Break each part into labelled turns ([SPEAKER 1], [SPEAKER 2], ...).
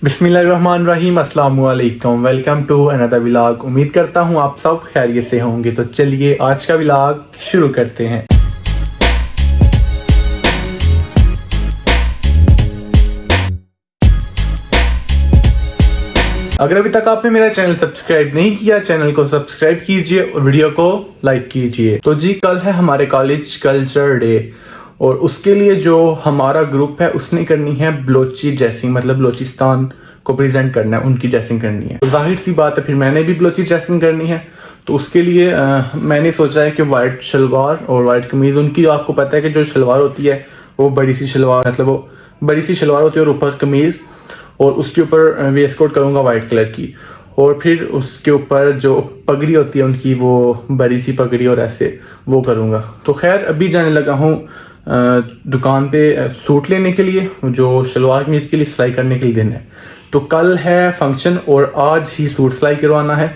[SPEAKER 1] बिस्मिल्लाहिर्रहमानिर्रहीम, अस्सलामु अलैकुम। Welcome to another vlog. उम्मीद करता हूँ आप सब खैरियत से होंगे। तो चलिए आज का व्लॉग शुरू करते हैं। अगर अभी तक आपने मेरा चैनल सब्सक्राइब नहीं किया, चैनल को सब्सक्राइब कीजिए और वीडियो को लाइक कीजिए। तो जी कल है हमारे कॉलेज कल्चर डे और उसके लिए जो हमारा ग्रुप है उसने करनी है बलोची ड्रेसिंग, मतलब बलोचिस्तान को प्रेजेंट करना है, उनकी ड्रेसिंग करनी है। तो जाहिर सी बात है फिर मैंने भी बलोची ड्रेसिंग करनी है। तो उसके लिए मैंने सोचा है कि वाइट शलवार और वाइट कमीज, उनकी आपको पता है कि जो शलवार होती है वो बड़ी सी शलवार, मतलब वो बड़ी सी शलवार होती है और ऊपर कमीज, और उसके ऊपर वेस्ट कोट करूँगा वाइट कलर की, और फिर उसके ऊपर जो पगड़ी होती है उनकी वो बड़ी सी पगड़ी और ऐसे वो करूँगा। तो खैर अभी जाने लगा हूँ दुकान पे सूट लेने के लिए, जो शलवार कमीज के लिए सिलाई करने के लिए दिन है। तो कल है फंक्शन और आज ही सूट सिलाई करवाना है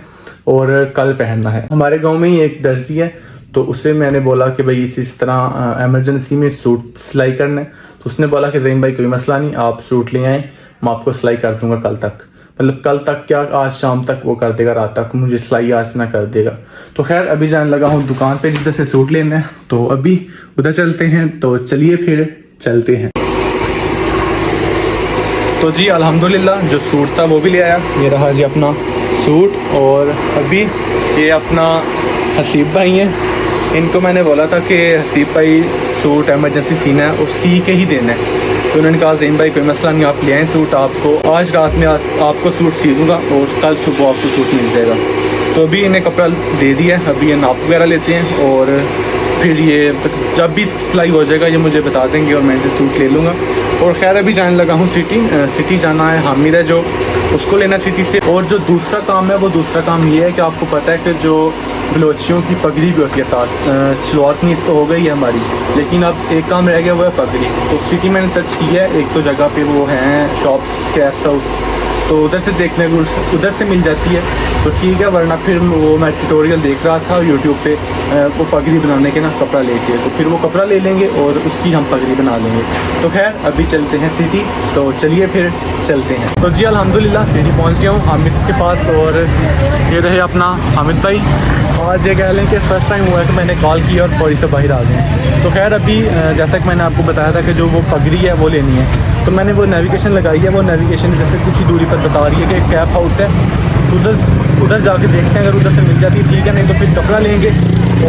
[SPEAKER 1] और कल पहनना है। हमारे गांव में ही एक दर्जी है, तो उसे मैंने बोला कि भाई इस तरह एमरजेंसी में सूट सिलाई करना है। तो उसने बोला कि ज़हीम भाई कोई मसला नहीं, आप सूट ले आएँ, मैं आपको सिलाई कर दूंगा कल तक। मतलब कल तक क्या, आज शाम तक वो कर देगा, रात तक मुझे सिलाई आज ना कर देगा। तो खैर अभी जाने लगा हूँ दुकान पे जिधर से सूट लेना है, तो अभी उधर चलते हैं। तो चलिए फिर चलते हैं। तो जी अल्हम्दुलिल्लाह जो सूट था वो भी ले आया। ये रहा जी अपना सूट, और अभी ये अपना हसीब भाई हैं, इनको मैंने बोला था कि हसीब भाई सूट एमरजेंसी सीना है और सी के ही देना है। तो उन्होंने कहा ज़हीम भाई कोई मसला नहीं, आप ले आएँ सूट, आपको आज रात में आपको सूट सी दूँगा और कल सुबह आपको सूट मिल जाएगा। तो अभी इन्हें कपड़ा दे दिया, अभी ये नाप वगैरह लेते हैं और फिर ये जब भी सिलाई हो जाएगा ये मुझे बता देंगे और मैं इसे सूट ले लूँगा। और खैर अभी जाने लगा हूँ सिटी जाना है, हामिद है जो, उसको लेना सिटी से। और जो दूसरा काम है वो दूसरा काम ये है कि आपको पता है कि जो बलोचियों की पगड़ी भी होती है साथ, शलवार कमीज तो हो गई है हमारी, लेकिन अब एक काम रह गया वो है पगड़ी। तो सिटी मैंने सर्च किया है, एक तो जगह पे वो हैं शॉप्स कैप्स हाउस, तो उधर से देखने को उधर से मिल जाती है तो ठीक है, वरना फिर वो मैं ट्यूटोरियल देख रहा था यूट्यूब पे वो पगड़ी बनाने के ना कपड़ा लेके, तो फिर वो कपड़ा ले लेंगे और उसकी हम पगड़ी बना लेंगे। तो खैर अभी चलते हैं सिटी, तो चलिए फिर चलते हैं। तो जी अल्हम्दुलिल्लाह सिटी पहुंच गया हूँ हामिद के पास, और ये रहे अपना हामिद भाई। आज ये कह लें कि फर्स्ट टाइम हुआ है कि मैंने कॉल की और फौरी से बाहर आ गए। तो खैर अभी जैसा कि मैंने आपको बताया था कि जो वो पगड़ी है वो लेनी है, तो मैंने वो नेविगेशन लगाई है। वो नेविगेशन जैसे कुछ ही दूरी पर बता रही है कि एक कैप हाउस है, उधर जाके देखते हैं, अगर उधर से मिल जाती है ठीक है, नहीं तो फिर कपड़ा लेंगे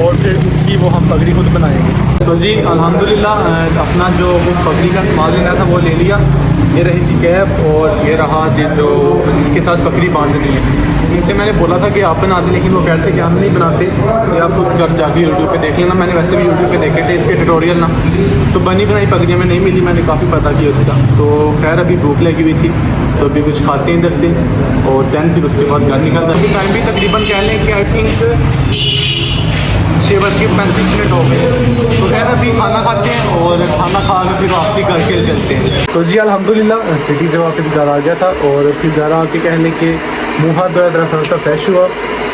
[SPEAKER 1] और फिर उसकी वो हम पगड़ी खुद बनाएंगे। तो जी अल्हम्दुलिल्लाह अपना जो वो पगड़ी का सामान लेना था वो ले लिया। ये रही जी कैप और ये रहा जी जो जिसके साथ पगड़ी बांधनी है। इनसे मैंने बोला था कि आप बना दें, लेकिन वो कहते कि हम नहीं बनाते, ये आपको जब जाके यूट्यूब पे देख लेना। मैंने वैसे भी यूट्यूब पे देखे थे इसके ट्यूटोरियल ना, तो बनी बनाई पगड़ियाँ में नहीं मिली, मैंने काफ़ी पता किया उसका। तो खैर अभी भूख लगी हुई थी तो अभी कुछ खाते हैं इधर से और दैन फिर उसके बाद घर निकलता है। टाइम भी तकरीबन कह लें कि आई थिंक 6:35 हो गए। तो खैर अभी खाना खाते हैं और खाना खा के फिर वापसी करके चलते हैं। तो जी अल्हम्दुलिल्लाह सिटी से वापस घर आ गया था और फिर घर आके कहने के मुँह हाथ धोया, थोड़ा सा फ्रेश हुआ।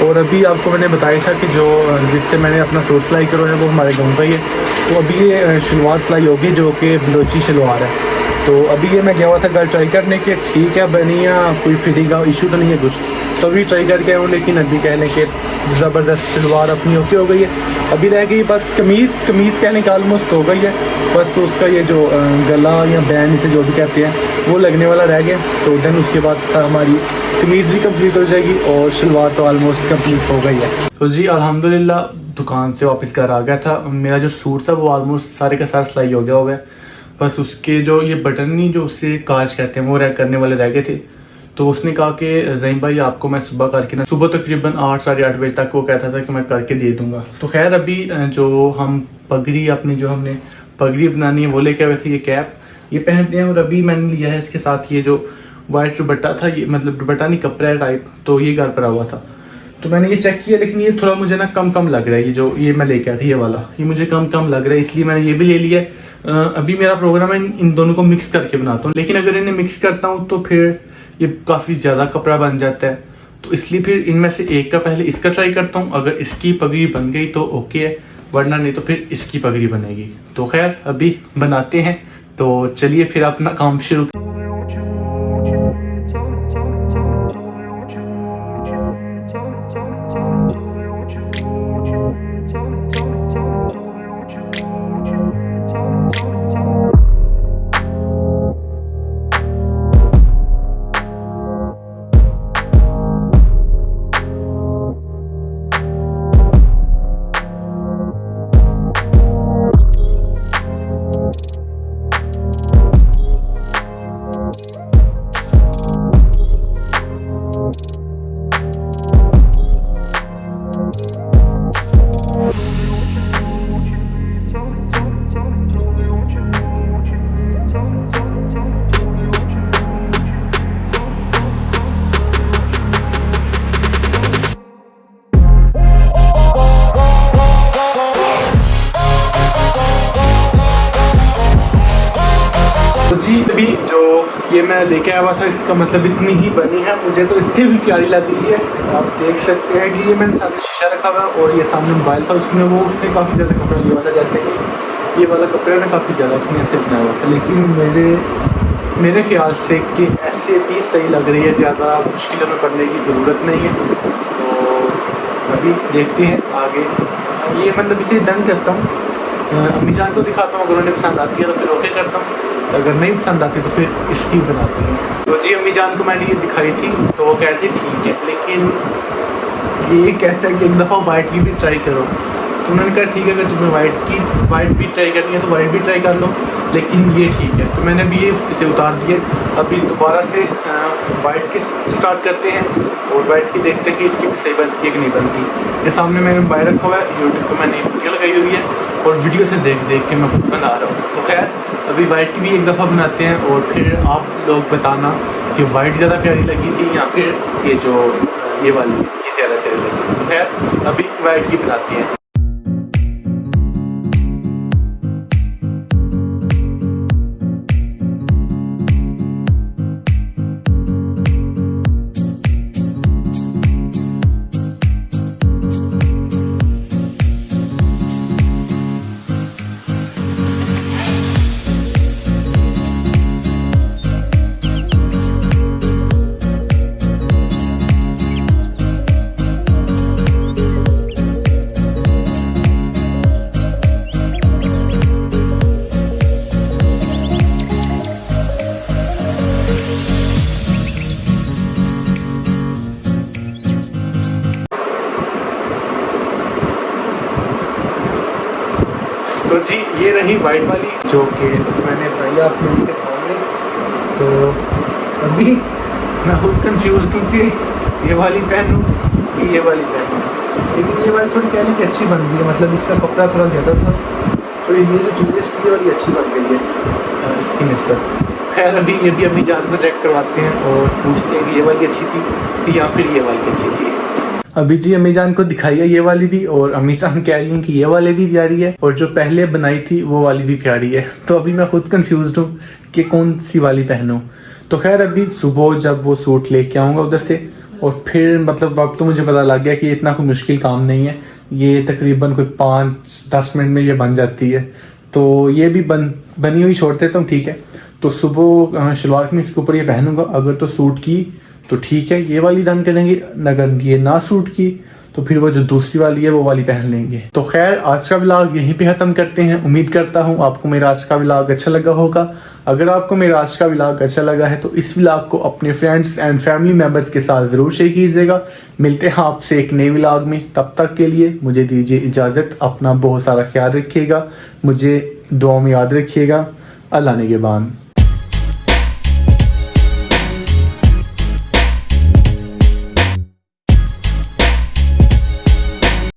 [SPEAKER 1] और अभी आपको मैंने बताया था कि जो जिससे मैंने अपना सूट सिलाई करवाया वो हमारे गाँव का ही है। तो अभी ये शलवार सिलाई होगी जो कि बलोची शलवार है। तो अभी ये मैं गया हुआ था घर ट्राई करने के, ठीक है बनी या कोई फिटिंग का इशू तो नहीं है कुछ, तो अभी ट्राई करके आऊँ। लेकिन अभी कहने के ज़बरदस्त शलवार अपनी ओके हो गई है। अभी रह गई बस कमीज़ कहने का ऑलमोस्ट हो गई है, बस उसका ये जो गला या बैंड इसे जो भी कहते हैं वो लगने वाला रह गया। तो देन उसके बाद हमारी कमीज़ भी कंप्लीट हो जाएगी और शलवार तो ऑलमोस्ट कंप्लीट हो गई है। तो जी अल्हम्दुलिल्लाह दुकान से वापस घर आ गया था। मेरा जो सूट था वो ऑलमोस्ट सारे का सारा सिलाई हो गया हुआ है, बस उसके जो ये बटन नहीं जो उससे काज कहते हैं वो करने वाले रह गए थे। तो उसने कहा कि ज़हीम भाई आपको मैं सुबह करके ना, सुबह तकरीबन 8 साढ़े 8 बजे तक वो कहता था कि मैं करके दे दूंगा। तो खैर अभी जो हम पगड़ी अपनी जो हमने पगड़ी बनानी है वो लेके आए थे, ये कैप ये पहनते हैं। और अभी मैंने लिया है इसके साथ ये जो वाइट दुपट्टा था, ये मतलब दुपट्टा नहीं कपड़ा टाइप, तो ये घर पर हुआ था। तो मैंने ये चेक किया, लेकिन ये थोड़ा मुझे ना कम लग रहा है, ये जो ये मैं लेके आया था ये वाला, ये मुझे कम लग रहा है, इसलिए मैंने ये भी ले लिया। अभी मेरा प्रोग्राम है इन दोनों को मिक्स करके बनाता हूँ, लेकिन अगर इन्हें मिक्स करता हूँ तो फिर ये काफ़ी ज़्यादा कपड़ा बन जाता है। तो इसलिए फिर इनमें से एक का पहले इसका ट्राई करता हूँ, अगर इसकी पगड़ी बन गई तो ओके है, वरना नहीं तो फिर इसकी पगड़ी बनेगी। तो खैर अभी बनाते हैं, तो चलिए फिर अपना काम शुरू। मैं लेके आया हुआ था, इसका मतलब इतनी ही बनी है, मुझे तो इतनी भी प्यारी लग रही है। आप देख सकते हैं कि ये मैंने सामने शीशा रखा हुआ है और ये सामने मोबाइल था, उसमें वो उसने काफ़ी ज़्यादा कपड़ा लिया हुआ था, जैसे कि ये वाला कपड़ा ने काफ़ी ज़्यादा उसने ऐसे बनाया हुआ था। लेकिन मेरे ख्याल से कि ऐसे भी सही लग रही है, ज़्यादा मुश्किलों में पड़ने की ज़रूरत नहीं है। तो अभी देखते हैं आगे। ये मतलब इसे डन करता हूँ, अम्मी जान को दिखाता हूँ, अगर उन्हें पसंद आती है तो फिर ओके करता हूँ, अगर नहीं पसंद आती तो फिर इसकी बनाती हूँ। तो जी अम्मी जान को मैंने ये दिखाई थी तो वो कह रही थी ठीक है, लेकिन ये कहता है कि एक दफ़ा वाइट की भी ट्राई करो। तो उन्होंने कहा ठीक है, अगर तुम्हें वाइट भी ट्राई करनी है तो वाइट भी ट्राई कर लो, लेकिन ये ठीक है। तो मैंने भी ये इसे उतार दिए। अभी दोबारा से वाइट की स्टार्ट करते हैं और वाइट की देखते हैं कि इसकी भी सही बनती है कि नहीं बनती। ये सामने मैंने मोबाइल रखा हुआ है, यूट्यूब पर मैंने वीडियो लगाई हुई है और वीडियो से देख देख के मैं खुद बना रहा हूँ। तो खैर अभी वाइट की भी एक दफ़ा बनाते हैं और फिर आप लोग बताना कि वाइट ज़्यादा प्यारी लगी थी या फिर ये वाली ये ज़्यादा प्यारी लगी। तो खैर अभी वाइट की बनाते हैं। तो जी ये रही वाइट वाली जो कि मैंने बनाई आप लोगों के सामने। तो अभी मैं खुद कंफ्यूज हूँ कि ये वाली पहनूँ कि ये वाली पहनूँ, लेकिन ये वाली थोड़ी कहने की अच्छी बन गई है, मतलब इसका कपड़ा थोड़ा ज़्यादा था तो ये जो चीज़ ये वाली अच्छी बन गई है इसकी नस्बत। खैर अभी जान को चेक करवाते हैं और पूछते हैं कि ये वाली अच्छी थी या फिर ये वाली अच्छी थी। अभी जी अम्मी जान को दिखाई है ये वाली भी और अम्मी जान कह रही हैं कि ये वाली भी प्यारी है और जो पहले बनाई थी वो वाली भी प्यारी है। तो अभी मैं खुद कंफ्यूज्ड हूँ कि कौन सी वाली पहनूं। तो खैर अभी सुबह जब वो सूट लेके आऊँगा उधर से और फिर मतलब अब तो मुझे पता लग गया कि इतना कोई मुश्किल काम नहीं है, ये तकरीबन कोई 5-10 मिनट में ये बन जाती है। तो ये भी बनी हुई छोड़ देता हूँ, ठीक है। तो सुबह शलवार कमीज इसके ऊपर ये पहनूंगा, अगर तो सूट की तो ठीक है ये वाली डन करेंगे, अगर ये ना सूट की तो फिर वो जो दूसरी वाली है वो वाली पहन लेंगे। तो खैर आज का व्लॉग यहीं पे ख़त्म करते हैं। उम्मीद करता हूँ आपको मेरा आज का व्लॉग अच्छा लगा होगा। अगर आपको मेरा आज का व्लॉग अच्छा लगा है तो इस व्लॉग को अपने फ्रेंड्स एंड फैमिली मेम्बर्स के साथ ज़रूर शेयर कीजिएगा। मिलते हैं आपसे एक नए व्लॉग में, तब तक के लिए मुझे दीजिए इजाज़त। अपना बहुत सारा ख्याल रखिएगा, मुझे दुआ में याद रखिएगा। अल्लाह निगहबान।